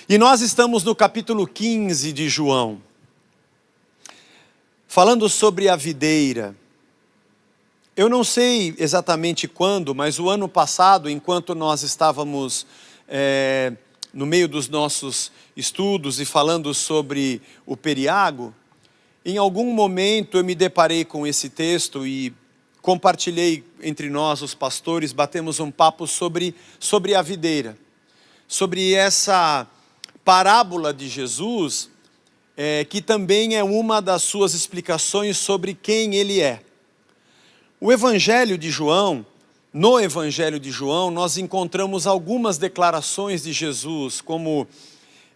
E nós estamos no capítulo 15 de João, falando sobre a videira. Eu não sei exatamente quando, mas o ano passado, enquanto nós estávamos no meio dos nossos estudos e falando sobre o periago, em algum momento eu me deparei com esse texto e compartilhei entre nós, os pastores, batemos um papo sobre a videira, sobre essa parábola de Jesus, que também é uma das suas explicações sobre quem ele é. O Evangelho de João, no Evangelho de João, nós encontramos algumas declarações de Jesus, como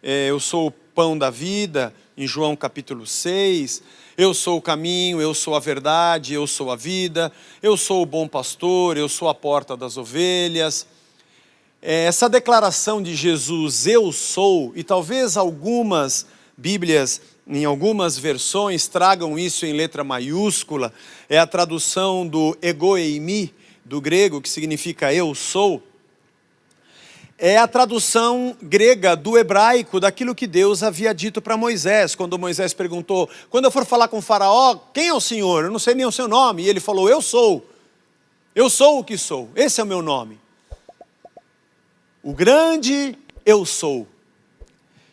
eu sou o pão da vida, em João capítulo 6, eu sou o caminho, eu sou a verdade, eu sou a vida, eu sou o bom pastor, eu sou a porta das ovelhas. Essa declaração de Jesus, eu sou, e talvez algumas Bíblias, em algumas versões, tragam isso em letra maiúscula, é a tradução do ego eimi, do grego, que significa eu sou. É a tradução grega do hebraico daquilo que Deus havia dito para Moisés, quando Moisés perguntou, quando eu for falar com o faraó, quem é o Senhor? Eu não sei nem o seu nome. E ele falou, eu sou o que sou, esse é o meu nome. O grande eu sou.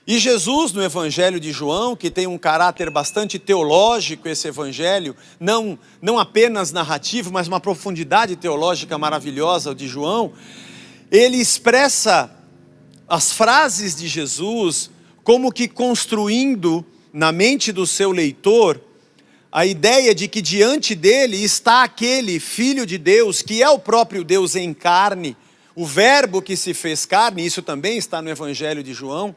E Jesus, no Evangelho de João, que tem um caráter bastante teológico, esse Evangelho, não apenas narrativo, mas uma profundidade teológica maravilhosa de João, ele expressa as frases de Jesus como que construindo na mente do seu leitor a ideia de que diante dele está aquele Filho de Deus, que é o próprio Deus em carne, o verbo que se fez carne, isso também está no Evangelho de João,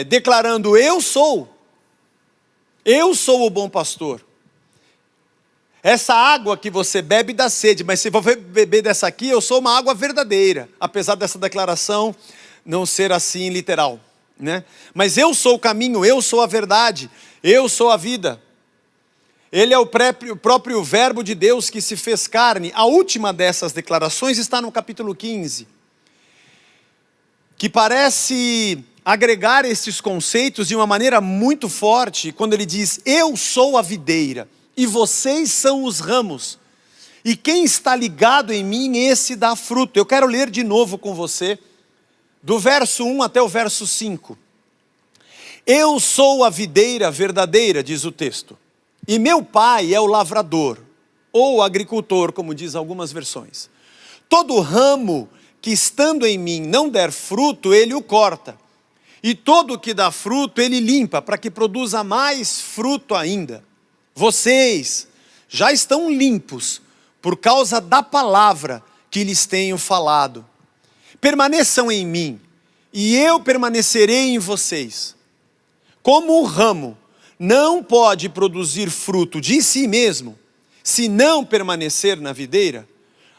declarando, eu sou o bom pastor. Essa água que você bebe dá sede, mas se você beber dessa aqui, eu sou uma água verdadeira, apesar dessa declaração não ser assim literal, né? Mas eu sou o caminho, eu sou a verdade, eu sou a vida. Ele é o próprio verbo de Deus que se fez carne. A última dessas declarações está no capítulo 15, que parece agregar esses conceitos de uma maneira muito forte, quando ele diz, eu sou a videira, e vocês são os ramos, e quem está ligado em mim, esse dá fruto. Eu quero ler de novo com você, do verso 1 até o verso 5. Eu sou a videira verdadeira, diz o texto, e meu pai é o lavrador, ou agricultor, como diz algumas versões. Todo ramo que estando em mim não der fruto, ele o corta, e todo que dá fruto, ele limpa, para que produza mais fruto ainda. Vocês já estão limpos por causa da palavra que lhes tenho falado. Permaneçam em mim, e eu permanecerei em vocês. Como o ramo não pode produzir fruto de si mesmo, se não permanecer na videira,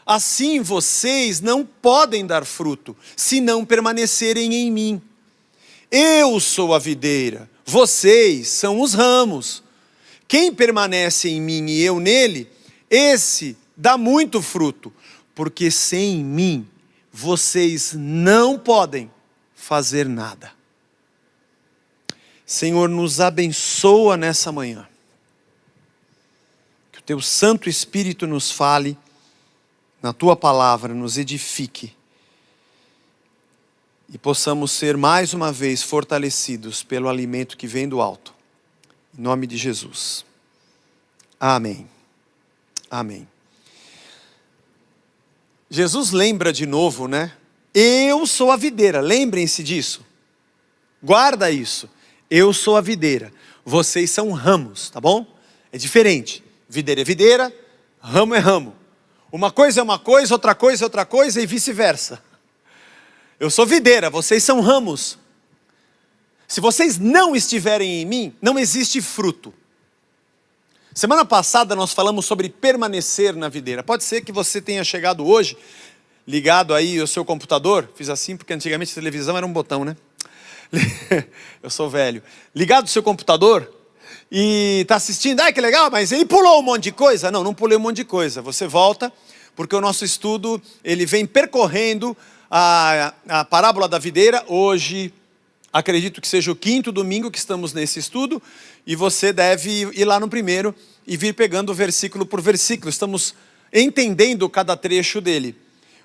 assim vocês não podem dar fruto, se não permanecerem em mim. Eu sou a videira, vocês são os ramos. Quem permanece em mim e eu nele, esse dá muito fruto, porque sem mim vocês não podem fazer nada. Senhor, nos abençoa nessa manhã. Que o teu Santo Espírito nos fale, na tua palavra, nos edifique. E possamos ser mais uma vez fortalecidos pelo alimento que vem do alto. Em nome de Jesus. Amém. Amém. Jesus lembra de novo, né? Eu sou a videira, lembrem-se disso. Guarda isso. Eu sou a videira, vocês são ramos, tá bom? É diferente. Videira é videira, ramo é ramo. Uma coisa é uma coisa, outra coisa é outra coisa e vice-versa. Eu sou videira, vocês são ramos. Se vocês não estiverem em mim, não existe fruto. Semana passada nós falamos sobre permanecer na videira. Pode ser que você tenha chegado hoje, ligado aí ao seu computador. Fiz assim porque antigamente a televisão era um botão, né? Eu sou velho. Ligado ao seu computador e está assistindo. Ai, que legal, mas ele pulou um monte de coisa. Não pulei um monte de coisa. Você volta, porque o nosso estudo, ele vem percorrendo a parábola da videira. Hoje Acredito que seja o 5º domingo que estamos nesse estudo, e você deve ir lá no primeiro e vir pegando versículo por versículo. Estamos entendendo cada trecho dele.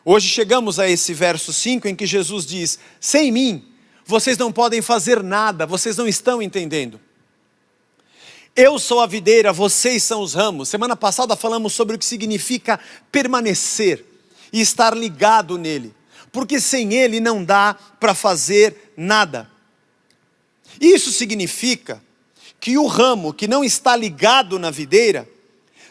Hoje chegamos a esse verso 5 em que Jesus diz: sem mim, vocês não podem fazer nada, vocês não estão entendendo. Eu sou a videira, vocês são os ramos. Semana passada falamos sobre o que significa permanecer e estar ligado nele, porque sem ele não dá para fazer nada. Isso significa que o ramo que não está ligado na videira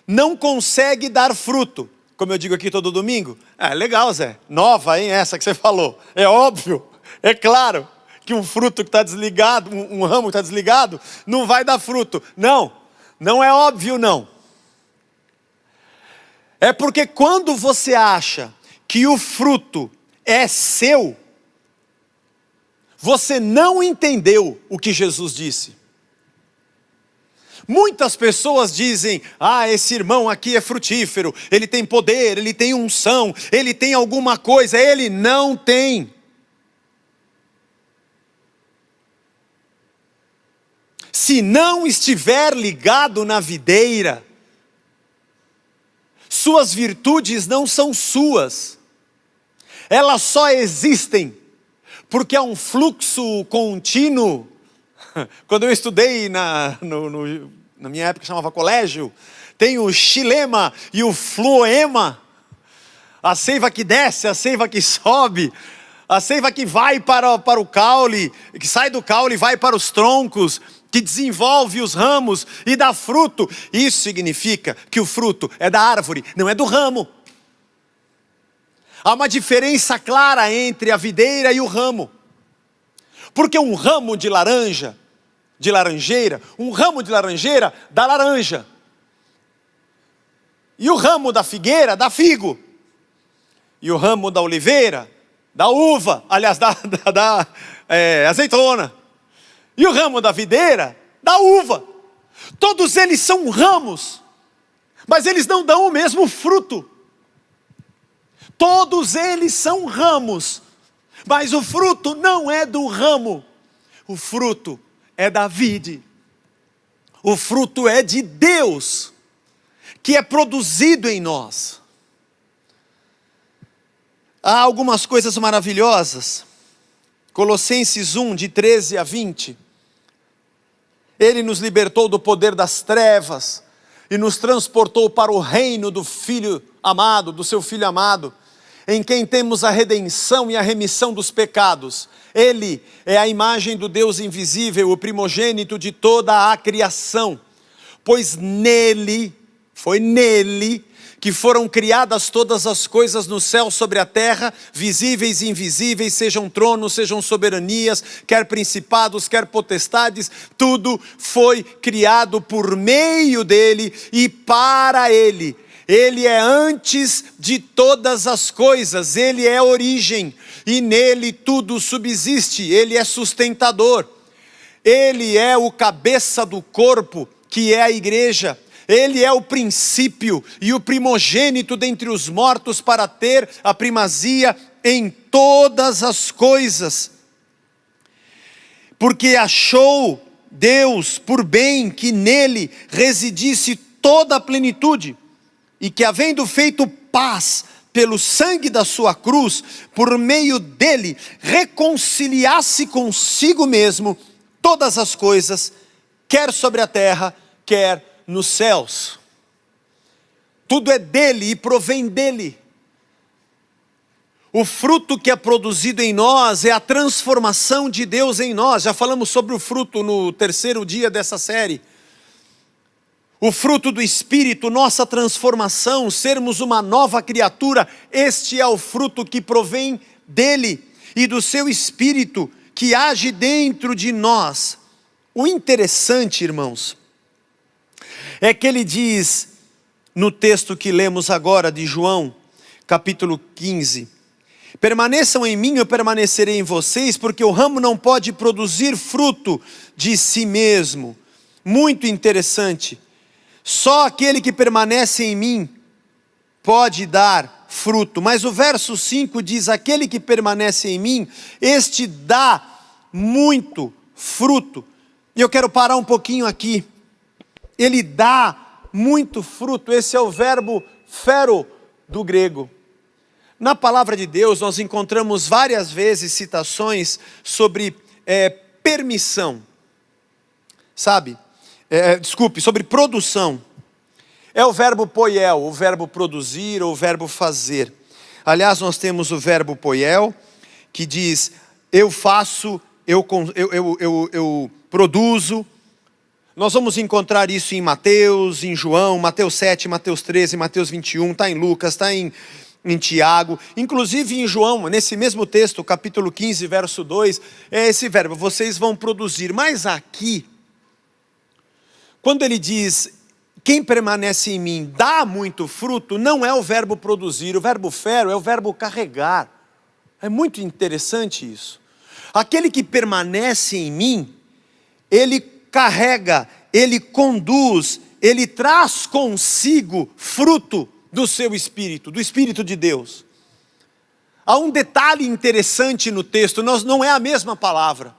não consegue dar fruto. Como eu digo aqui todo domingo, legal, Zé, nova, hein, essa que você falou. É óbvio, é claro que um fruto que está desligado, um ramo que está desligado, não vai dar fruto. Não, não é óbvio não. É porque quando você acha que o fruto é seu, você não entendeu o que Jesus disse. Muitas pessoas dizem: esse irmão aqui é frutífero, ele tem poder, ele tem unção, ele tem alguma coisa. Ele não tem. Se não estiver ligado na videira, suas virtudes não são suas, elas só existem porque é um fluxo contínuo. Quando eu estudei na minha época chamava colégio, tem o xilema e o fluema, a seiva que desce, a seiva que sobe, a seiva que vai para o caule, que sai do caule e vai para os troncos, que desenvolve os ramos e dá fruto. Isso significa que o fruto é da árvore, não é do ramo. Há uma diferença clara entre a videira e o ramo. Porque um ramo de laranjeira, um ramo de laranjeira dá laranja. E o ramo da figueira dá figo. E o ramo da oliveira dá uva, aliás, dá azeitona. E o ramo da videira dá uva. Todos eles são ramos, mas eles não dão o mesmo fruto. Todos eles são ramos, mas o fruto não é do ramo. O fruto é da vide. O fruto é de Deus, que é produzido em nós. Há algumas coisas maravilhosas. Colossenses 1, de 13 a 20. Ele nos libertou do poder das trevas e nos transportou para o reino do Filho amado, do seu Filho amado, em quem temos a redenção e a remissão dos pecados. Ele é a imagem do Deus invisível, o primogênito de toda a criação, pois foi nele que foram criadas todas as coisas no céu sobre a terra, visíveis e invisíveis, sejam tronos, sejam soberanias, quer principados, quer potestades, tudo foi criado por meio dele e para ele. Ele é antes de todas as coisas, ele é a origem, e nele tudo subsiste, ele é sustentador. Ele é o cabeça do corpo, que é a igreja. Ele é o princípio e o primogênito dentre os mortos para ter a primazia em todas as coisas. Porque achou Deus por bem que nele residisse toda a plenitude, e que havendo feito paz pelo sangue da sua cruz, por meio dele reconciliasse consigo mesmo todas as coisas, quer sobre a terra, quer nos céus. Tudo é dele e provém dele. O fruto que é produzido em nós é a transformação de Deus em nós. Já falamos sobre o fruto no 3º dia dessa série. O fruto do Espírito, nossa transformação, sermos uma nova criatura, este é o fruto que provém dele e do seu Espírito que age dentro de nós. O interessante, irmãos, é que ele diz no texto que lemos agora de João, capítulo 15, permaneçam em mim, eu permanecerei em vocês, porque o ramo não pode produzir fruto de si mesmo. Muito interessante. Só aquele que permanece em mim pode dar fruto. Mas o verso 5 diz: aquele que permanece em mim, este dá muito fruto. E eu quero parar um pouquinho aqui. Ele dá muito fruto. Esse é o verbo fero do grego. Na palavra de Deus nós encontramos várias vezes citações sobre permissão. Sobre produção. É o verbo poiel, o verbo produzir ou o verbo fazer. Aliás, nós temos o verbo poiel, que diz, eu faço, eu produzo. Nós vamos encontrar isso em Mateus, em João, Mateus 7, Mateus 13, Mateus 21, está em Lucas, está em Tiago, inclusive em João, nesse mesmo texto, capítulo 15, verso 2, é esse verbo, vocês vão produzir. Mas aqui, quando ele diz, quem permanece em mim dá muito fruto, não é o verbo produzir, o verbo fero é o verbo carregar. É muito interessante isso. Aquele que permanece em mim, ele carrega, ele conduz, ele traz consigo fruto do seu Espírito, do Espírito de Deus. Há um detalhe interessante no texto, não é a mesma palavra.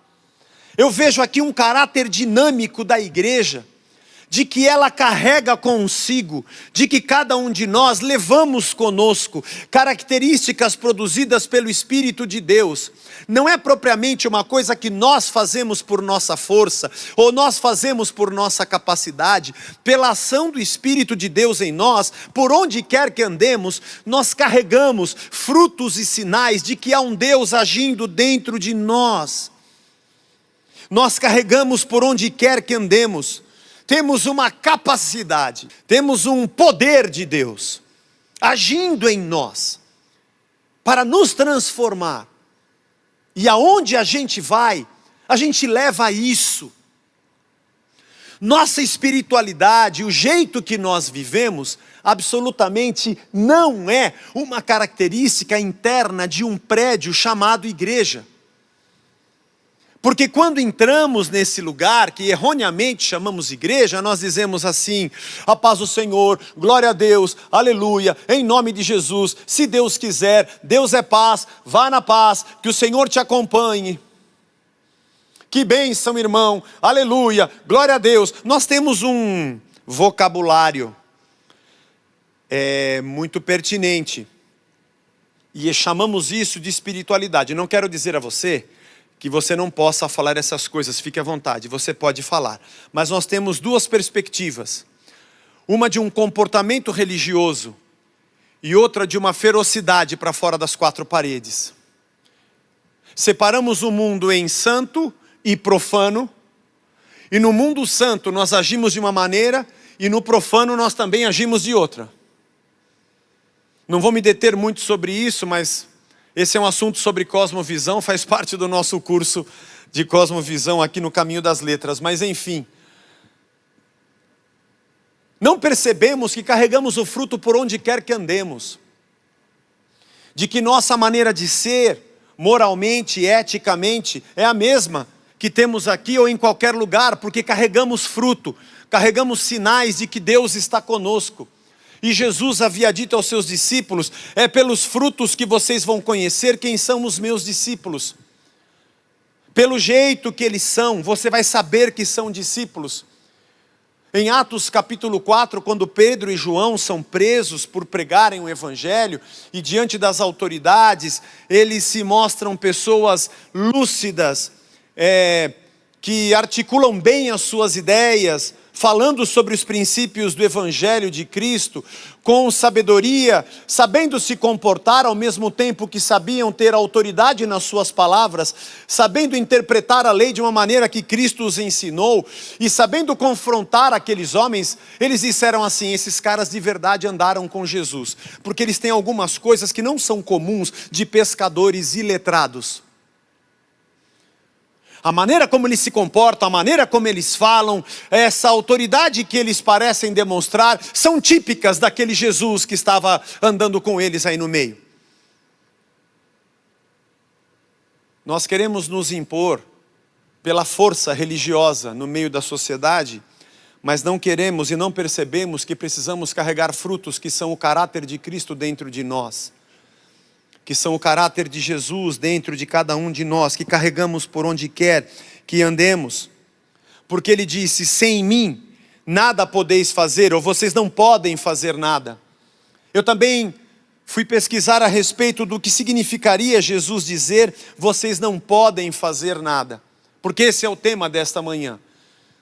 Eu vejo aqui um caráter dinâmico da igreja, de que ela carrega consigo, de que cada um de nós levamos conosco características produzidas pelo Espírito de Deus. Não é propriamente uma coisa que nós fazemos por nossa força, ou nós fazemos por nossa capacidade. Pela ação do Espírito de Deus em nós, por onde quer que andemos, nós carregamos frutos e sinais de que há um Deus agindo dentro de nós. Nós carregamos por onde quer que andemos. Temos uma capacidade, temos um poder de Deus agindo em nós para nos transformar. E aonde a gente vai, a gente leva isso. Nossa espiritualidade, o jeito que nós vivemos, absolutamente não é uma característica interna de um prédio chamado igreja. Porque quando entramos nesse lugar, que erroneamente chamamos igreja, nós dizemos assim, a paz do Senhor, glória a Deus, aleluia, em nome de Jesus, se Deus quiser, Deus é paz, vá na paz, que o Senhor te acompanhe. Que bênção, irmão, aleluia, glória a Deus. Nós temos um vocabulário muito pertinente, e chamamos isso de espiritualidade. Não quero dizer a você que você não possa falar essas coisas, fique à vontade, você pode falar. Mas nós temos duas perspectivas. Uma de um comportamento religioso e outra de uma ferocidade para fora das quatro paredes. Separamos o mundo em santo e profano, e no mundo santo nós agimos de uma maneira e no profano nós também agimos de outra. Não vou me deter muito sobre isso, mas esse é um assunto sobre cosmovisão, faz parte do nosso curso de cosmovisão aqui no Caminho das Letras, mas enfim. Não percebemos que carregamos o fruto por onde quer que andemos. De que nossa maneira de ser, moralmente, eticamente, é a mesma que temos aqui ou em qualquer lugar, porque carregamos fruto, carregamos sinais de que Deus está conosco. E Jesus havia dito aos seus discípulos, é pelos frutos que vocês vão conhecer quem são os meus discípulos. Pelo jeito que eles são, você vai saber que são discípulos. Em Atos capítulo 4, quando Pedro e João são presos por pregarem o Evangelho, e diante das autoridades, eles se mostram pessoas lúcidas, que articulam bem as suas ideias, falando sobre os princípios do Evangelho de Cristo, com sabedoria, sabendo se comportar ao mesmo tempo que sabiam ter autoridade nas suas palavras, sabendo interpretar a lei de uma maneira que Cristo os ensinou, e sabendo confrontar aqueles homens, eles disseram assim, esses caras de verdade andaram com Jesus, porque eles têm algumas coisas que não são comuns de pescadores iletrados. A maneira como eles se comportam, a maneira como eles falam, essa autoridade que eles parecem demonstrar, são típicas daquele Jesus que estava andando com eles aí no meio. Nós queremos nos impor pela força religiosa no meio da sociedade, mas não queremos e não percebemos que precisamos carregar frutos que são o caráter de Cristo dentro de nós. que são o caráter de Jesus dentro de cada um de nós, que carregamos por onde quer que andemos. Porque ele disse: sem mim nada podeis fazer, ou vocês não podem fazer nada. Eu também fui pesquisar a respeito do que significaria Jesus dizer: vocês não podem fazer nada. Porque esse é o tema desta manhã.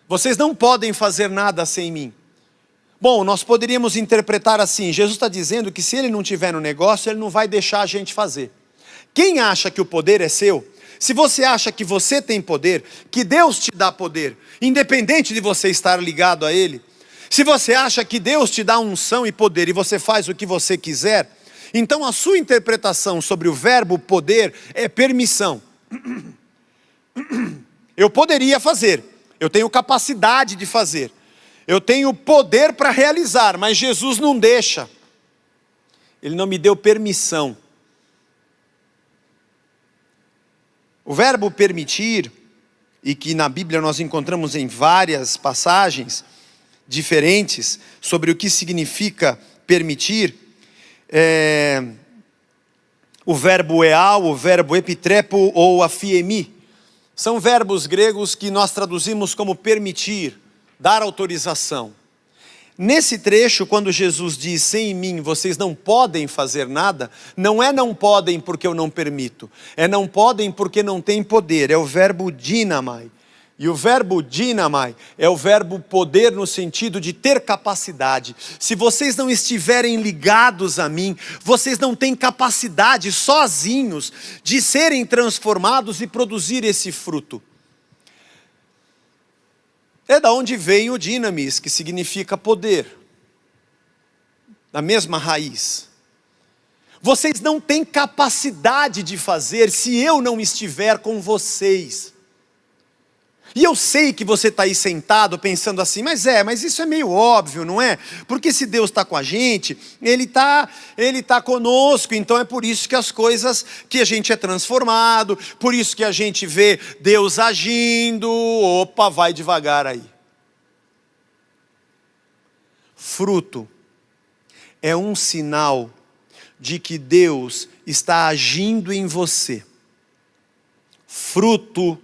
Vocês não podem fazer nada sem mim. Bom, nós poderíamos interpretar assim: Jesus está dizendo que se ele não tiver no negócio, ele não vai deixar a gente fazer. Quem acha que o poder é seu, se você acha que você tem poder, que Deus te dá poder, independente de você estar ligado a Ele, se você acha que Deus te dá unção e poder e você faz o que você quiser, então a sua interpretação sobre o verbo poder é permissão. Eu poderia fazer, eu tenho capacidade de fazer, eu tenho poder para realizar, mas Jesus não deixa. Ele não me deu permissão. O verbo permitir, e que na Bíblia nós encontramos em várias passagens diferentes sobre o que significa permitir, o verbo eal, o verbo epitrepo ou afiemi, são verbos gregos que nós traduzimos como permitir, dar autorização. Nesse trecho, quando Jesus diz: sem mim vocês não podem fazer nada, não é não podem porque eu não permito, é não podem porque não têm poder, é o verbo dinamai. E o verbo dinamai é o verbo poder no sentido de ter capacidade. Se vocês não estiverem ligados a mim, vocês não têm capacidade sozinhos de serem transformados e produzir esse fruto. É da onde vem o dinamis, que significa poder, da mesma raiz. Vocês não têm capacidade de fazer se eu não estiver com vocês. E eu sei que você está aí sentado pensando assim: mas isso é meio óbvio, não é? Porque se Deus está com a gente, Ele tá conosco, então é por isso que as coisas, que a gente é transformado, por isso que a gente vê Deus agindo. Opa, vai devagar aí. Fruto é um sinal de que Deus está agindo em você. Fruto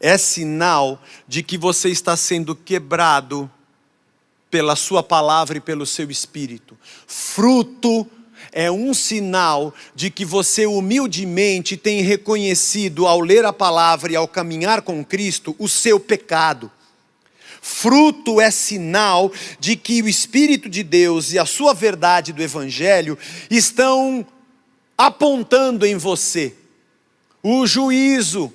é sinal de que você está sendo quebrado pela sua palavra e pelo seu espírito. Fruto é um sinal de que você humildemente tem reconhecido, ao ler a palavra e ao caminhar com Cristo, o seu pecado. Fruto é sinal de que o Espírito de Deus e a sua verdade do Evangelho estão apontando em você o juízo.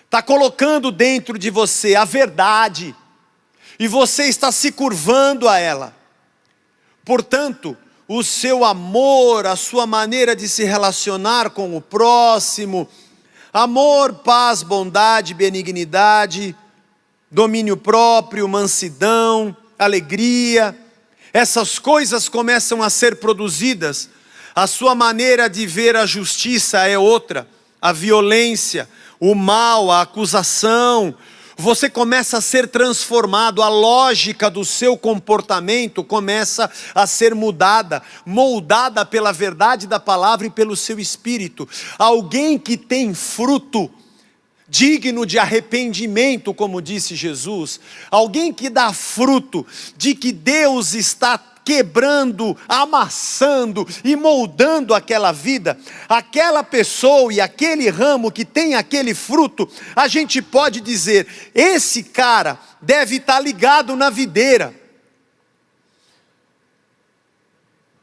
Está colocando dentro de você a verdade, e você está se curvando a ela. Portanto, o seu amor, a sua maneira de se relacionar com o próximo, amor, paz, bondade, benignidade, domínio próprio, mansidão, alegria, essas coisas começam a ser produzidas. A sua maneira de ver a justiça é outra, a violência, o mal, a acusação. Você começa a ser transformado, a lógica do seu comportamento começa a ser mudada, moldada pela verdade da palavra e pelo seu espírito. Alguém que tem fruto digno de arrependimento, como disse Jesus, alguém que dá fruto de que Deus está quebrando, amassando e moldando aquela vida, aquela pessoa e aquele ramo que tem aquele fruto, a gente pode dizer: esse cara deve estar ligado na videira.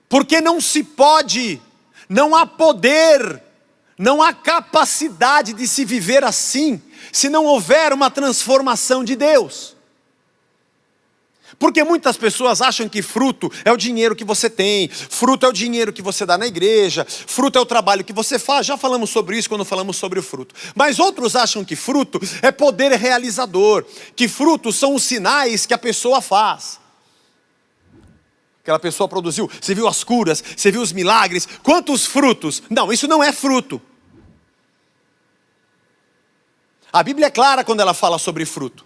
Porque não se pode, não há poder, não há capacidade de se viver assim, se não houver uma transformação de Deus. Porque muitas pessoas acham que fruto é o dinheiro que você tem, fruto é o dinheiro que você dá na igreja, fruto é o trabalho que você faz. Já falamos sobre isso quando falamos sobre o fruto. Mas outros acham que fruto é poder realizador, que frutos são os sinais que a pessoa faz. Aquela pessoa produziu, você viu as curas, você viu os milagres, quantos frutos? Não, isso não é fruto. A Bíblia é clara quando ela fala sobre fruto.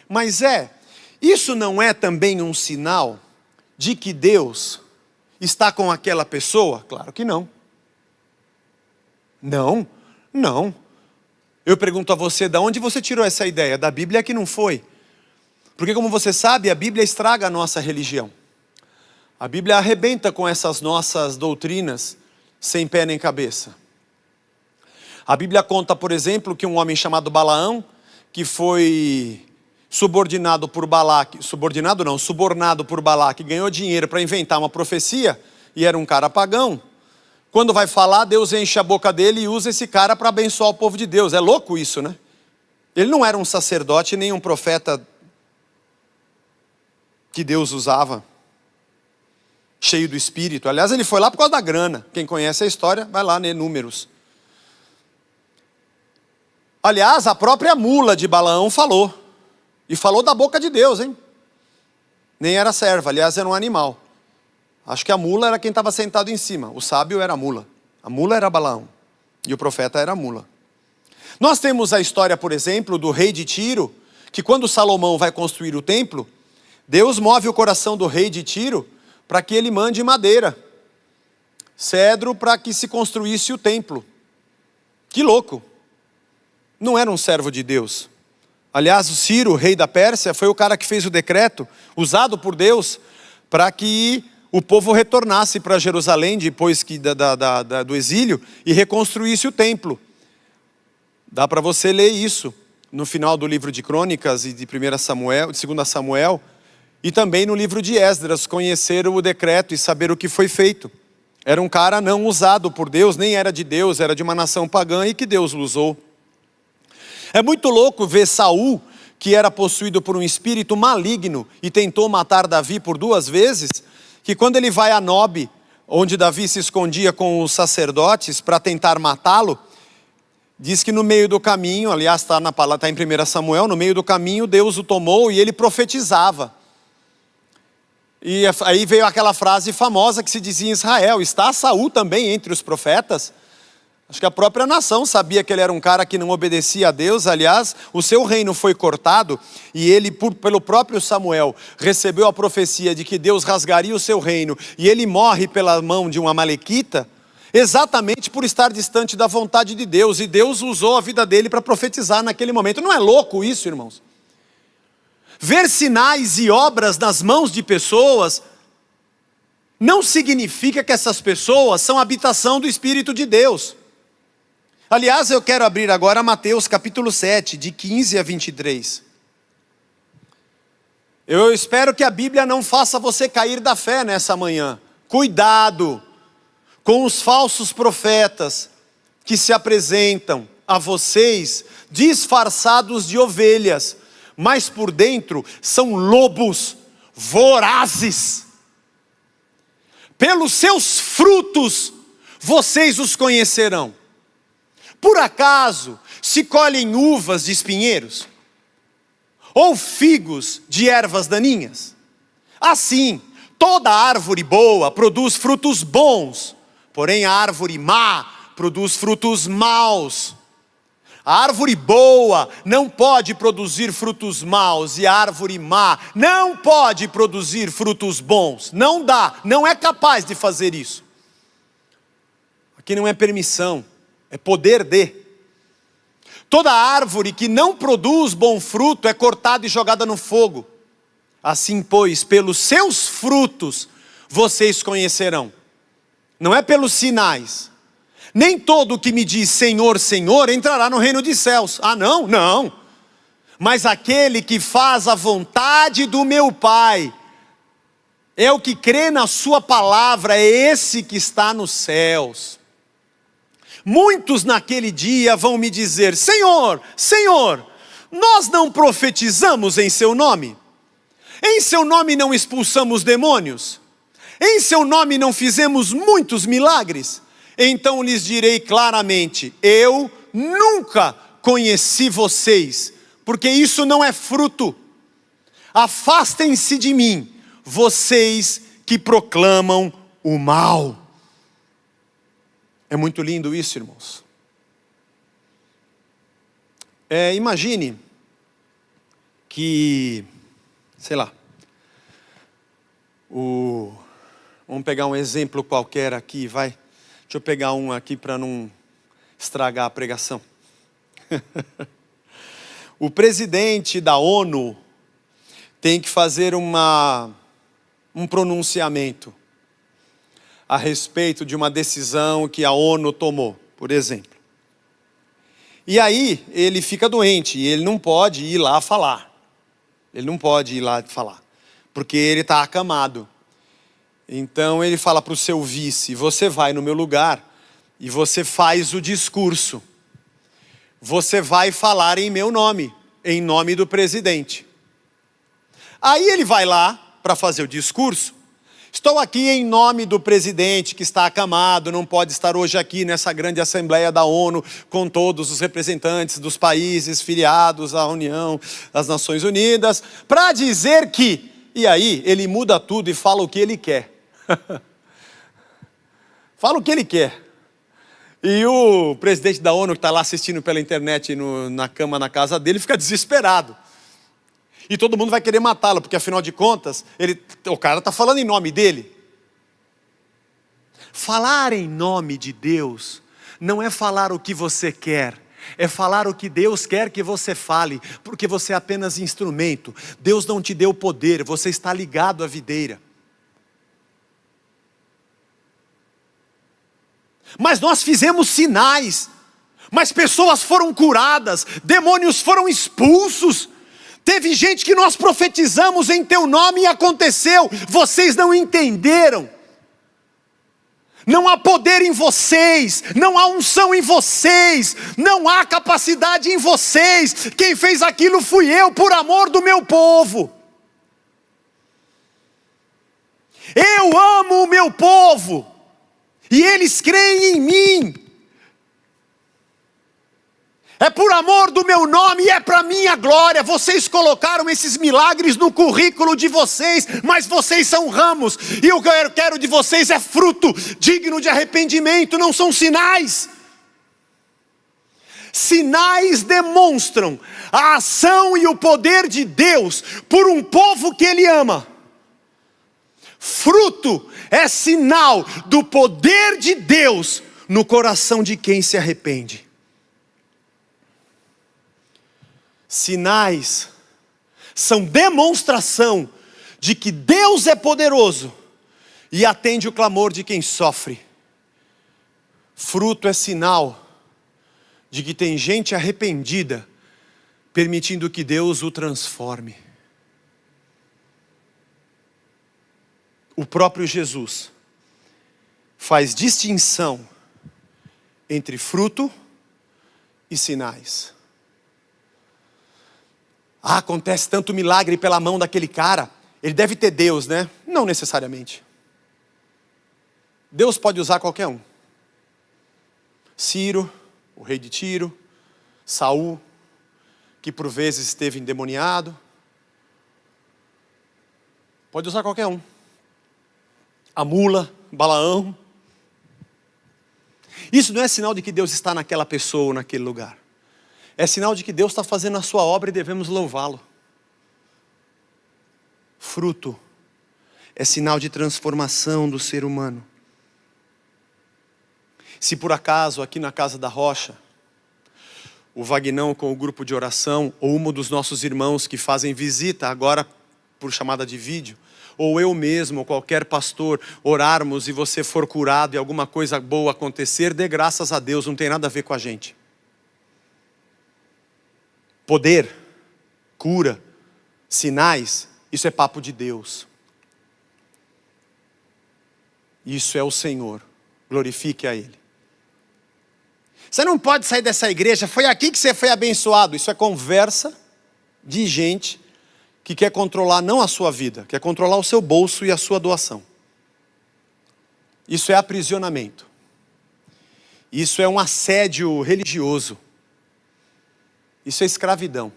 Mas isso não é também um sinal de que Deus está com aquela pessoa? Claro que não. Não. Eu pergunto a você, de onde você tirou essa ideia? Da Bíblia que não foi. Porque como você sabe, a Bíblia estraga a nossa religião. A Bíblia arrebenta com essas nossas doutrinas sem pé nem cabeça. A Bíblia conta, por exemplo, que um homem chamado Balaão, que foi subornado por Balaque, ganhou dinheiro para inventar uma profecia, e era um cara pagão. Quando vai falar, Deus enche a boca dele e usa esse cara para abençoar o povo de Deus. É louco isso, né? Ele não era um sacerdote nem um profeta que Deus usava, cheio do Espírito. Aliás, ele foi lá por causa da grana. Quem conhece a história, vai lá ler Números. Aliás, a própria mula de Balaão falou. E falou da boca de Deus, hein? Nem era serva, aliás, era um animal. Acho que a mula era quem estava sentado em cima. O sábio era a mula. A mula era Balaão. E o profeta era a mula. Nós temos a história, por exemplo, do rei de Tiro, que quando Salomão vai construir o templo, Deus move o coração do rei de Tiro para que ele mande madeira, cedro, para que se construísse o templo. Que louco! Não era um servo de Deus. Aliás, o Ciro, rei da Pérsia, foi o cara que fez o decreto, usado por Deus, para que o povo retornasse para Jerusalém, depois do exílio, e reconstruísse o templo. Dá para você ler isso no final do livro de Crônicas e de 2 Samuel, e também no livro de Esdras, conhecer o decreto e saber o que foi feito. Era um cara não usado por Deus, nem era de Deus, era de uma nação pagã e que Deus o usou. É muito louco ver Saul, que era possuído por um espírito maligno e tentou matar Davi por 2 vezes, que quando ele vai a Nobe, onde Davi se escondia com os sacerdotes para tentar matá-lo, diz que no meio do caminho, aliás está em 1 Samuel, no meio do caminho Deus o tomou e ele profetizava. E aí veio aquela frase famosa que se dizia em Israel: está Saul também entre os profetas? Acho que a própria nação sabia que ele era um cara que não obedecia a Deus. Aliás, o seu reino foi cortado e ele, pelo próprio Samuel, recebeu a profecia de que Deus rasgaria o seu reino e ele morre pela mão de uma amalequita, exatamente por estar distante da vontade de Deus. E Deus usou a vida dele para profetizar naquele momento. Não é louco isso, irmãos? Ver sinais e obras nas mãos de pessoas não significa que essas pessoas são habitação do Espírito de Deus. Aliás, eu quero abrir agora Mateus capítulo 7, de 15 a 23. Eu espero que a Bíblia não faça você cair da fé nessa manhã. Cuidado com os falsos profetas que se apresentam a vocês disfarçados de ovelhas, mas por dentro são lobos vorazes. Pelos seus frutos vocês os conhecerão. Por acaso se colhem uvas de espinheiros? Ou figos de ervas daninhas? Assim, toda árvore boa produz frutos bons, porém a árvore má produz frutos maus. A árvore boa não pode produzir frutos maus e a árvore má não pode produzir frutos bons. Não dá, não é capaz de fazer isso. Aqui não é permissão, é poder de. Toda árvore que não produz bom fruto é cortada e jogada no fogo. Assim, pois, pelos seus frutos vocês conhecerão. Não é pelos sinais. Nem todo que me diz Senhor, Senhor entrará no reino dos céus. Ah, não? Não. Mas aquele que faz a vontade do meu Pai, é o que crê na sua palavra, é esse que está nos céus. Muitos naquele dia vão me dizer: Senhor, Senhor, nós não profetizamos em seu nome? Em seu nome não expulsamos demônios? Em seu nome não fizemos muitos milagres? Então lhes direi claramente: eu nunca conheci vocês, porque isso não é fruto. Afastem-se de mim, vocês que proclamam o mal. É muito lindo isso, irmãos. Imagine que, sei lá, o Vamos pegar um exemplo qualquer aqui, vai. Deixa eu pegar um aqui para não estragar a pregação. O presidente da ONU tem que fazer um pronunciamento a respeito de uma decisão que a ONU tomou, por exemplo. E aí ele fica doente e ele não pode ir lá falar. Ele não pode ir lá falar, porque ele está acamado. Então ele fala para o seu vice: você vai no meu lugar e você faz o discurso. Você vai falar em meu nome, em nome do presidente. Aí ele vai lá para fazer o discurso. Estou aqui em nome do presidente que está acamado, não pode estar hoje aqui nessa grande assembleia da ONU com todos os representantes dos países filiados à União das Nações Unidas, para dizer que... E aí ele muda tudo e fala o que ele quer. Fala o que ele quer. E o presidente da ONU que está lá assistindo pela internet na cama na casa dele fica desesperado. E todo mundo vai querer matá-lo, porque afinal de contas, o cara está falando em nome dele. Falar em nome de Deus não é falar o que você quer, é falar o que Deus quer que você fale, porque você é apenas instrumento. Deus não te deu poder, você está ligado à videira. Mas nós fizemos sinais, mas pessoas foram curadas, demônios foram expulsos. Teve gente que nós profetizamos em teu nome e aconteceu. Vocês não entenderam. Não há poder em vocês, não há unção em vocês, não há capacidade em vocês. Quem fez aquilo fui eu, por amor do meu povo. Eu amo o meu povo e eles creem em mim. É por amor do meu nome e é para minha glória. Vocês colocaram esses milagres no currículo de vocês, mas vocês são ramos. E o que eu quero de vocês é fruto digno de arrependimento, não são sinais. Sinais demonstram a ação e o poder de Deus por um povo que Ele ama. Fruto é sinal do poder de Deus no coração de quem se arrepende. Sinais são demonstração de que Deus é poderoso e atende o clamor de quem sofre. Fruto é sinal de que tem gente arrependida, permitindo que Deus o transforme. O próprio Jesus faz distinção entre fruto e sinais. Acontece tanto milagre pela mão daquele cara, ele deve ter Deus, né? Não necessariamente. Deus pode usar qualquer um. Ciro, o rei de Tiro, Saul, que por vezes esteve endemoniado. Pode usar qualquer um. A mula, Balaão. Isso não é sinal de que Deus está naquela pessoa ou naquele lugar. É sinal de que Deus está fazendo a sua obra e devemos louvá-lo. Fruto é sinal de transformação do ser humano. Se por acaso aqui na Casa da Rocha, o Vagnão com o grupo de oração, ou um dos nossos irmãos que fazem visita agora por chamada de vídeo, ou eu mesmo, ou qualquer pastor, orarmos e você for curado e alguma coisa boa acontecer, dê graças a Deus, não tem nada a ver com a gente. Poder, cura, sinais, isso é papo de Deus. Isso é o Senhor, glorifique a Ele. Você não pode sair dessa igreja, foi aqui que você foi abençoado. Isso é conversa de gente que quer controlar não a sua vida, quer controlar o seu bolso e a sua doação. Isso é aprisionamento. Isso é um assédio religioso. Isso é escravidão.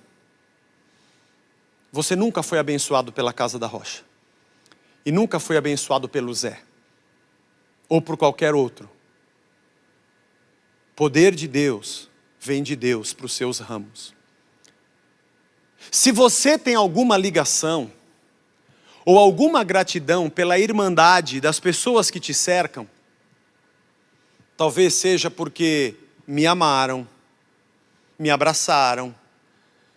Você nunca foi abençoado pela Casa da Rocha. E nunca foi abençoado pelo Zé. Ou por qualquer outro. Poder de Deus vem de Deus para os seus ramos. Se você tem alguma ligação, ou alguma gratidão pela irmandade das pessoas que te cercam, talvez seja porque me amaram, me abraçaram,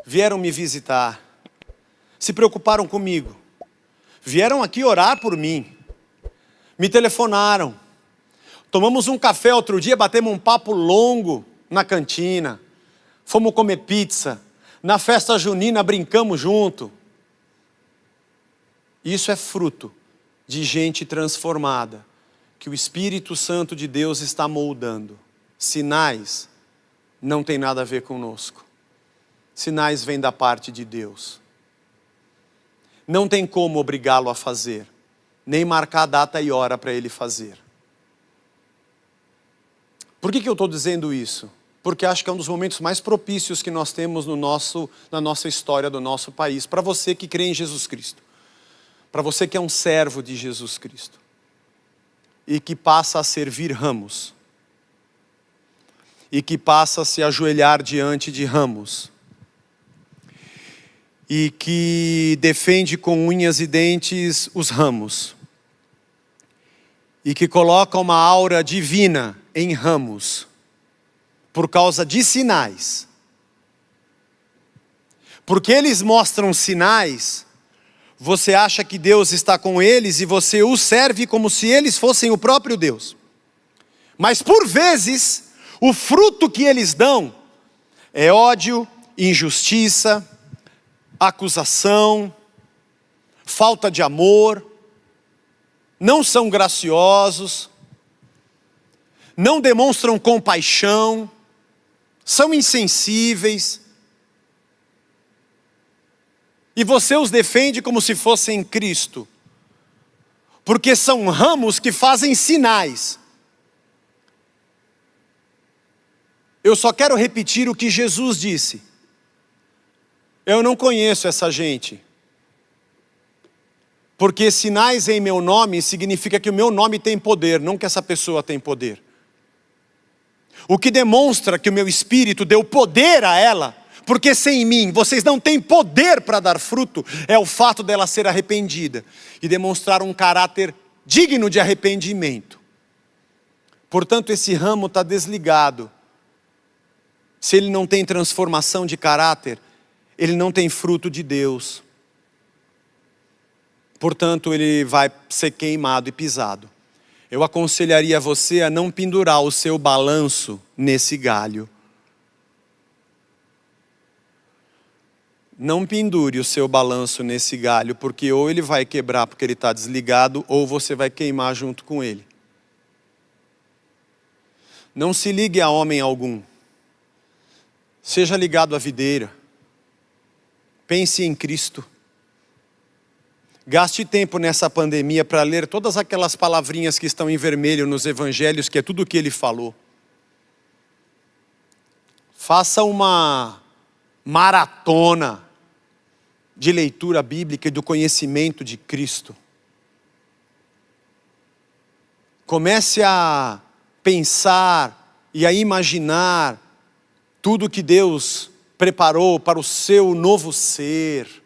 vieram me visitar, se preocuparam comigo, vieram aqui orar por mim, me telefonaram, tomamos um café outro dia, batemos um papo longo na cantina, fomos comer pizza, na festa junina brincamos junto. Isso é fruto de gente transformada, que o Espírito Santo de Deus está moldando. Sinais não tem nada a ver conosco. Sinais vêm da parte de Deus. Não tem como obrigá-lo a fazer, nem marcar data e hora para ele fazer. Por que eu estou dizendo isso? Porque acho que é um dos momentos mais propícios que nós temos na nossa história do nosso país, para você que crê em Jesus Cristo, para você que é um servo de Jesus Cristo, e que passa a servir ramos, e que passa a se ajoelhar diante de ramos, e que defende com unhas e dentes os ramos, e que coloca uma aura divina em ramos, por causa de sinais. Porque eles mostram sinais, você acha que Deus está com eles e você os serve como se eles fossem o próprio Deus. Mas por vezes, o fruto que eles dão é ódio, injustiça, acusação, falta de amor, não são graciosos, não demonstram compaixão, são insensíveis, e você os defende como se fossem Cristo, porque são ramos que fazem sinais. Eu só quero repetir o que Jesus disse. Eu não conheço essa gente, porque sinais em meu nome significa que o meu nome tem poder, não que essa pessoa tem poder. O que demonstra que o meu Espírito deu poder a ela, porque sem mim vocês não têm poder para dar fruto, é o fato dela ser arrependida e demonstrar um caráter digno de arrependimento. Portanto, esse ramo está desligado. Se ele não tem transformação de caráter, ele não tem fruto de Deus. Portanto, ele vai ser queimado e pisado. Eu aconselharia você a não pendurar o seu balanço nesse galho. Não pendure o seu balanço nesse galho, porque ou ele vai quebrar porque ele está desligado, ou você vai queimar junto com ele. Não se ligue a homem algum. Seja ligado à videira. Pense em Cristo. Gaste tempo nessa pandemia para ler todas aquelas palavrinhas que estão em vermelho nos evangelhos, que é tudo o que ele falou. Faça uma maratona de leitura bíblica e do conhecimento de Cristo. Comece a pensar e a imaginar tudo que Deus preparou para o seu novo ser.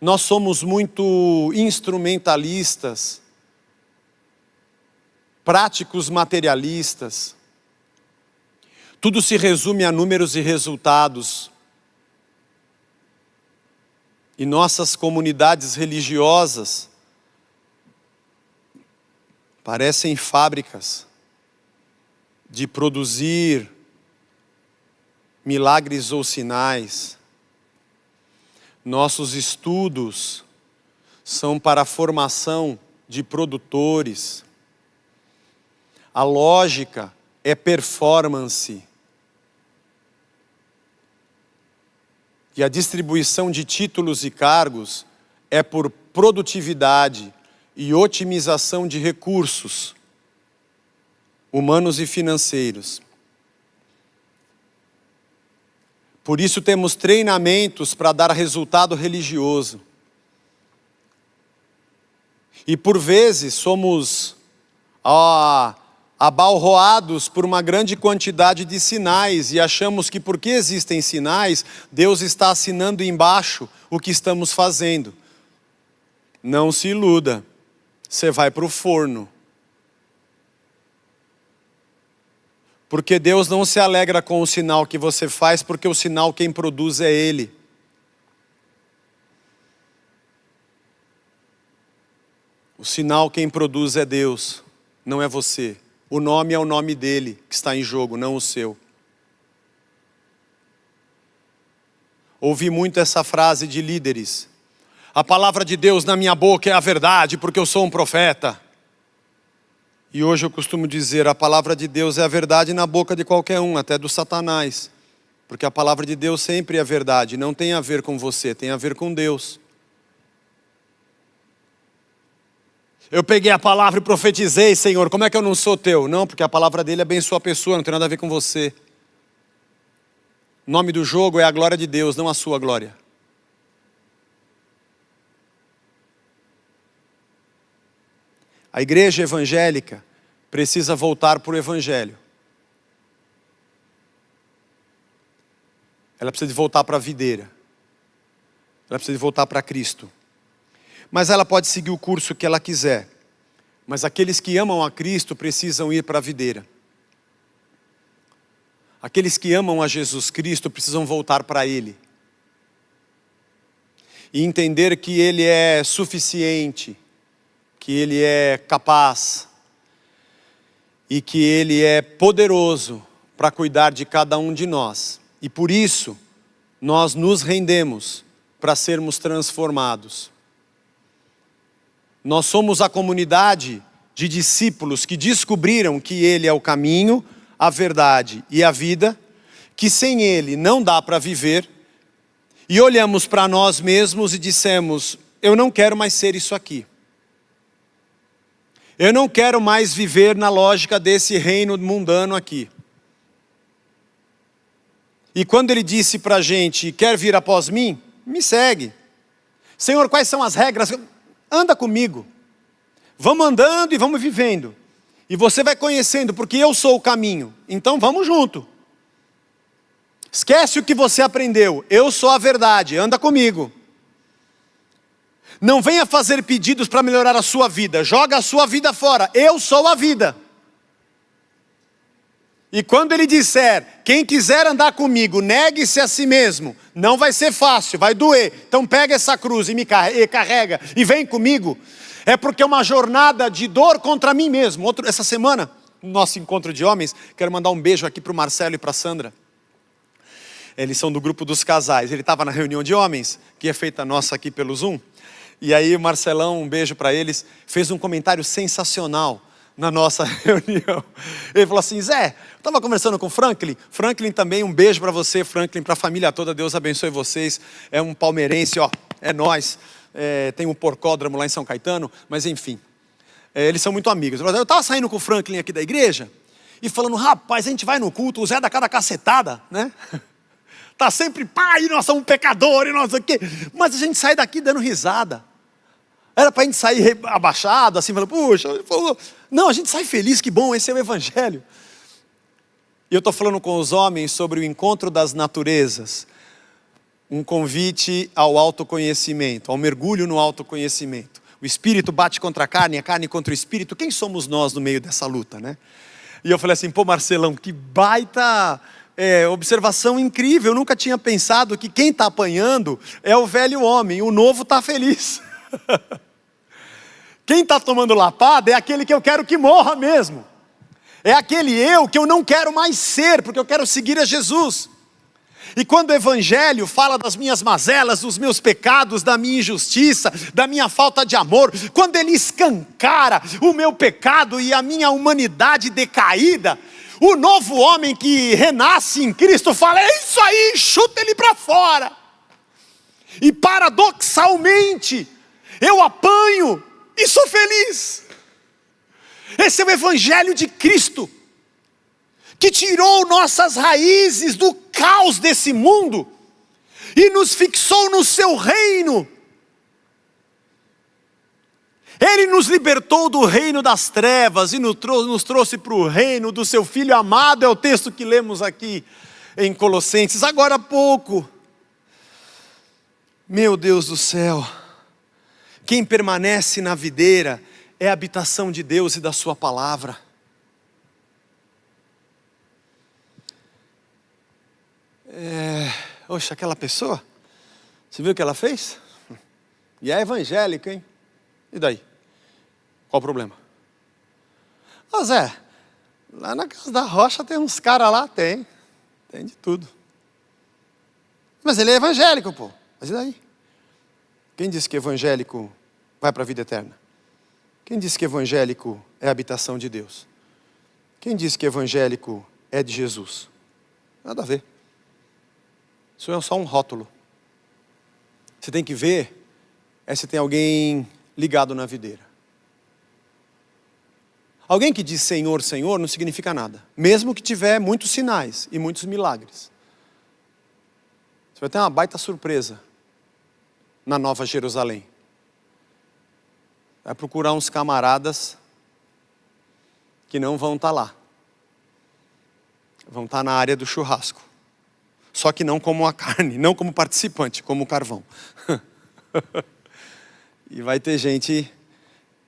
Nós somos muito instrumentalistas, práticos materialistas. Tudo se resume a números e resultados. E nossas comunidades religiosas parecem fábricas de produzir milagres ou sinais. Nossos estudos são para a formação de produtores. A lógica é performance. E a distribuição de títulos e cargos é por produtividade e otimização de recursos humanos e financeiros. Por isso temos treinamentos para dar resultado religioso. E por vezes somos a abalroados por uma grande quantidade de sinais e achamos que porque existem sinais, Deus está assinando embaixo o que estamos fazendo. Não se iluda, você vai para o forno. Porque Deus não se alegra com o sinal que você faz, porque o sinal quem produz é Ele. O sinal quem produz é Deus, não é você. O nome é o nome dele que está em jogo, não o seu. Ouvi muito essa frase de líderes. A palavra de Deus na minha boca é a verdade, porque eu sou um profeta. E hoje eu costumo dizer, a palavra de Deus é a verdade na boca de qualquer um, até do Satanás. Porque a palavra de Deus sempre é verdade, não tem a ver com você, tem a ver com Deus. Eu peguei a palavra e profetizei, Senhor, como é que eu não sou teu? Não, porque a palavra dele abençoa a pessoa, não tem nada a ver com você. O nome do jogo é a glória de Deus, não a sua glória. A igreja evangélica precisa voltar para o evangelho. Ela precisa de voltar para a videira. Ela precisa de voltar para Cristo. Mas ela pode seguir o curso que ela quiser. Mas aqueles que amam a Cristo precisam ir para a videira. Aqueles que amam a Jesus Cristo precisam voltar para Ele. E entender que Ele é suficiente, que Ele é capaz e que Ele é poderoso para cuidar de cada um de nós. E por isso, nós nos rendemos para sermos transformados. Nós somos a comunidade de discípulos que descobriram que Ele é o caminho, a verdade e a vida, que sem Ele não dá para viver, e olhamos para nós mesmos e dissemos, eu não quero mais ser isso aqui. Eu não quero mais viver na lógica desse reino mundano aqui. E quando Ele disse para a gente, quer vir após mim? Me segue. Senhor, quais são as regras? Anda comigo. Vamos andando e vamos vivendo. E você vai conhecendo, porque eu sou o caminho. Então vamos junto. Esquece o que você aprendeu. Eu sou a verdade, anda comigo. Não venha fazer pedidos para melhorar a sua vida. Joga a sua vida fora. Eu sou a vida. E quando Ele disser, quem quiser andar comigo, negue-se a si mesmo. Não vai ser fácil, vai doer. Então pega essa cruz e me carrega e vem comigo. É porque é uma jornada de dor contra mim mesmo. Essa semana, no nosso encontro de homens, quero mandar um beijo aqui para o Marcelo e para a Sandra. Eles são do grupo dos casais. Ele estava na reunião de homens, que é feita nossa aqui pelo Zoom. E aí o Marcelão, um beijo para eles, fez um comentário sensacional na nossa reunião. Ele falou assim, Zé, eu estava conversando com o Franklin. Franklin também, um beijo para você, Franklin, para a família toda. Deus abençoe vocês. É um palmeirense, ó, é nós. Tem um porcódromo lá em São Caetano, mas enfim. Eles são muito amigos. Eu estava saindo com o Franklin aqui da igreja e falando, rapaz, a gente vai no culto, o Zé dá cada cacetada, né? Tá sempre, pai, nós somos pecadores, nós aqui. Mas a gente sai daqui dando risada. Era para a gente sair abaixado, assim, falando, puxa, não, a gente sai feliz, que bom, esse é o evangelho. E eu estou falando com os homens sobre o encontro das naturezas. Um convite ao autoconhecimento, ao mergulho no autoconhecimento. O espírito bate contra a carne contra o espírito. Quem somos nós no meio dessa luta, né? E eu falei assim, pô Marcelão, que baita observação incrível. Eu nunca tinha pensado que quem está apanhando é o velho homem, o novo está feliz. Quem está tomando lapada é aquele que eu quero que morra mesmo. É aquele eu que eu não quero mais ser, porque eu quero seguir a Jesus. E quando o evangelho fala das minhas mazelas, dos meus pecados, da minha injustiça, da minha falta de amor, quando ele escancara o meu pecado e a minha humanidade decaída, o novo homem que renasce em Cristo fala, é isso aí, chuta ele para fora. E paradoxalmente, eu apanho e sou feliz. Esse é o evangelho de Cristo, que tirou nossas raízes do caos desse mundo e nos fixou no seu reino. Ele nos libertou do reino das trevas e nos trouxe para o reino do seu Filho amado, é o texto que lemos aqui em Colossenses, agora há pouco. Meu Deus do céu, quem permanece na videira é a habitação de Deus e da sua palavra. Oxe, aquela pessoa, você viu o que ela fez? E é evangélica, hein? E daí? Qual o problema? Ô Zé, lá na Casa da Rocha tem uns caras lá, tem de tudo. Mas ele é evangélico, pô. Mas e daí? Quem disse que evangélico vai para a vida eterna? Quem disse que evangélico é a habitação de Deus? Quem disse que evangélico é de Jesus? Nada a ver. Isso é só um rótulo. Você tem que ver se tem alguém ligado na videira. Alguém que diz Senhor, Senhor não significa nada. Mesmo que tiver muitos sinais e muitos milagres. Você vai ter uma baita surpresa na Nova Jerusalém. Vai procurar uns camaradas que não vão estar lá. Vão estar na área do churrasco. Só que não como a carne, não como participante, como o carvão. E vai ter gente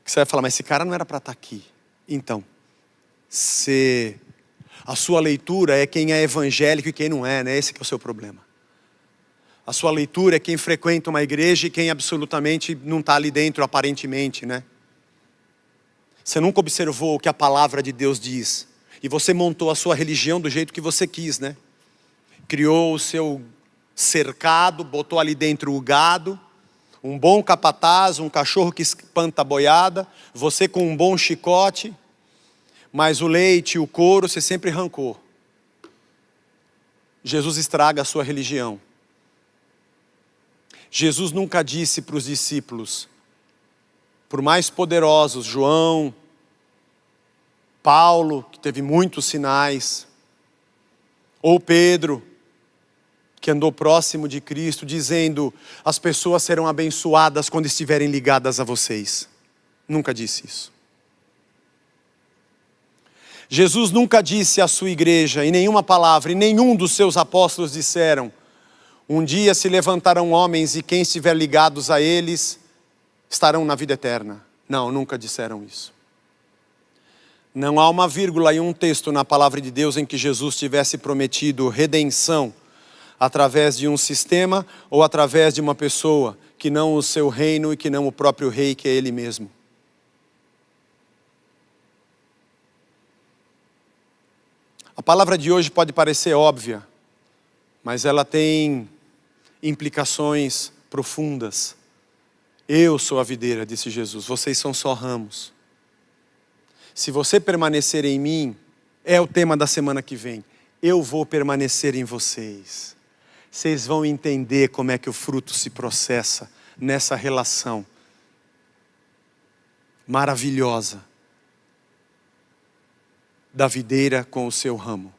que você vai falar, mas esse cara não era para estar aqui. Então, a sua leitura é quem é evangélico e quem não é, né? Esse que é o seu problema. A sua leitura é quem frequenta uma igreja e quem absolutamente não está ali dentro, aparentemente, né? Você nunca observou o que a palavra de Deus diz. E você montou a sua religião do jeito que você quis, né? Criou o seu cercado, botou ali dentro o gado, um bom capataz, um cachorro que espanta a boiada, você com um bom chicote, mas o leite e o couro você sempre arrancou. Jesus estraga a sua religião. Jesus nunca disse para os discípulos, por mais poderosos, João, Paulo, que teve muitos sinais, ou Pedro, que andou próximo de Cristo, dizendo, as pessoas serão abençoadas quando estiverem ligadas a vocês. Nunca disse isso. Jesus nunca disse à sua igreja, em nenhuma palavra, e nenhum dos seus apóstolos disseram, um dia se levantarão homens e quem estiver ligados a eles estarão na vida eterna. Não, nunca disseram isso. Não há uma vírgula e um texto na palavra de Deus em que Jesus tivesse prometido redenção através de um sistema ou através de uma pessoa que não o seu reino e que não o próprio rei, que é ele mesmo. A palavra de hoje pode parecer óbvia, mas ela tem implicações profundas. Eu sou a videira, disse Jesus, vocês são só ramos. Se você permanecer em mim, é o tema da semana que vem, eu vou permanecer em vocês. Vocês vão entender como é que o fruto se processa nessa relação maravilhosa da videira com o seu ramo.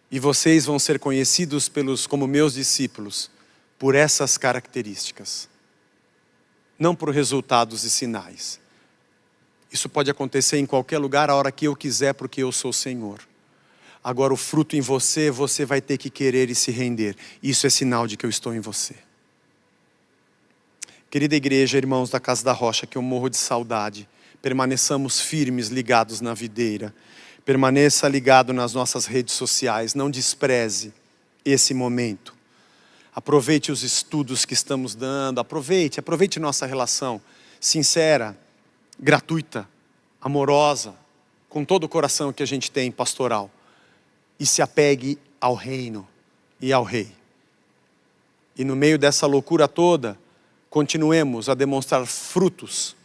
E vocês vão ser conhecidos como meus discípulos por essas características. Não por resultados e sinais. Isso pode acontecer em qualquer lugar, a hora que eu quiser, porque eu sou o Senhor. Agora o fruto em você, você vai ter que querer e se render. Isso é sinal de que eu estou em você. Querida igreja, irmãos da Casa da Rocha, que eu morro de saudade. Permaneçamos firmes, ligados na videira. Permaneça ligado nas nossas redes sociais. Não despreze esse momento. Aproveite os estudos que estamos dando. Aproveite nossa relação sincera, gratuita, amorosa, com todo o coração que a gente tem pastoral. E se apegue ao reino e ao rei. E no meio dessa loucura toda, continuemos a demonstrar frutos.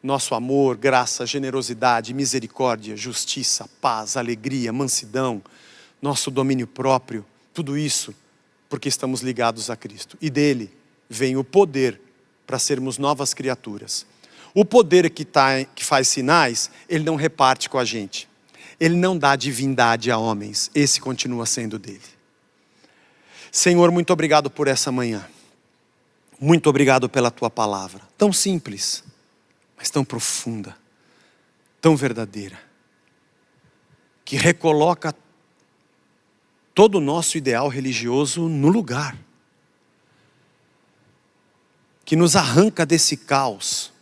Nosso amor, graça, generosidade, misericórdia, justiça, paz, alegria, mansidão, nosso domínio próprio, tudo isso porque estamos ligados a Cristo. E dele vem o poder para sermos novas criaturas. O poder que faz sinais, ele não reparte com a gente. Ele não dá divindade a homens, esse continua sendo dele. Senhor, muito obrigado por essa manhã. Muito obrigado pela tua palavra, tão simples, mas tão profunda, tão verdadeira, que recoloca todo o nosso ideal religioso no lugar, que nos arranca desse caos.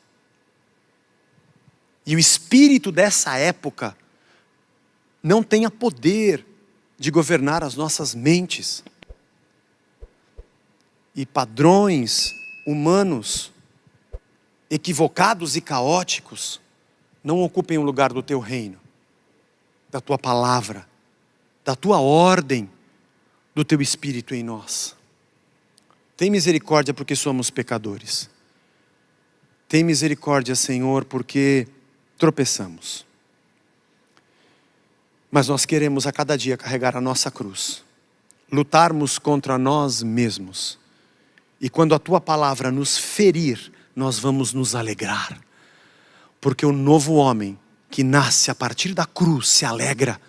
E o espírito dessa época não tenha poder de governar as nossas mentes. E padrões humanos equivocados e caóticos não ocupem o lugar do teu reino, da tua palavra, da tua ordem, do teu espírito em nós. Tem misericórdia porque somos pecadores. Tem misericórdia, Senhor, porque tropeçamos. Mas nós queremos a cada dia carregar a nossa cruz, lutarmos contra nós mesmos. E quando a tua palavra nos ferir, nós vamos nos alegrar. Porque o novo homem que nasce a partir da cruz se alegra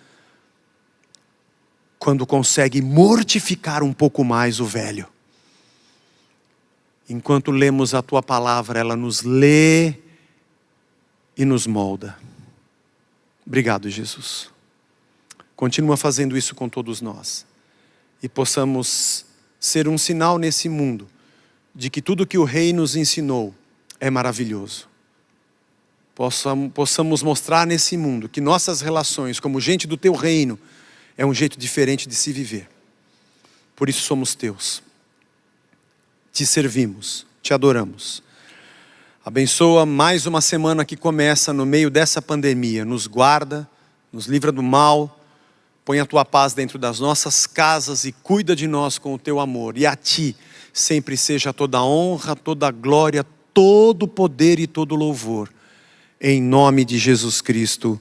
quando consegue mortificar um pouco mais o velho. Enquanto lemos a tua palavra, ela nos lê e nos molda. Obrigado, Jesus. Continua fazendo isso com todos nós. E possamos ser um sinal nesse mundo de que tudo que o Rei nos ensinou é maravilhoso. Possamos mostrar nesse mundo que nossas relações como gente do teu reino é um jeito diferente de se viver. Por isso somos teus. Te servimos, te adoramos. Abençoa mais uma semana que começa no meio dessa pandemia. Nos guarda, nos livra do mal. Põe a tua paz dentro das nossas casas e cuida de nós com o teu amor. E a ti sempre seja toda a honra, toda a glória, todo o poder e todo o louvor. Em nome de Jesus Cristo.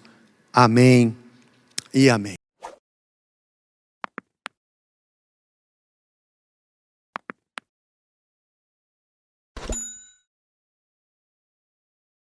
Amém e amém.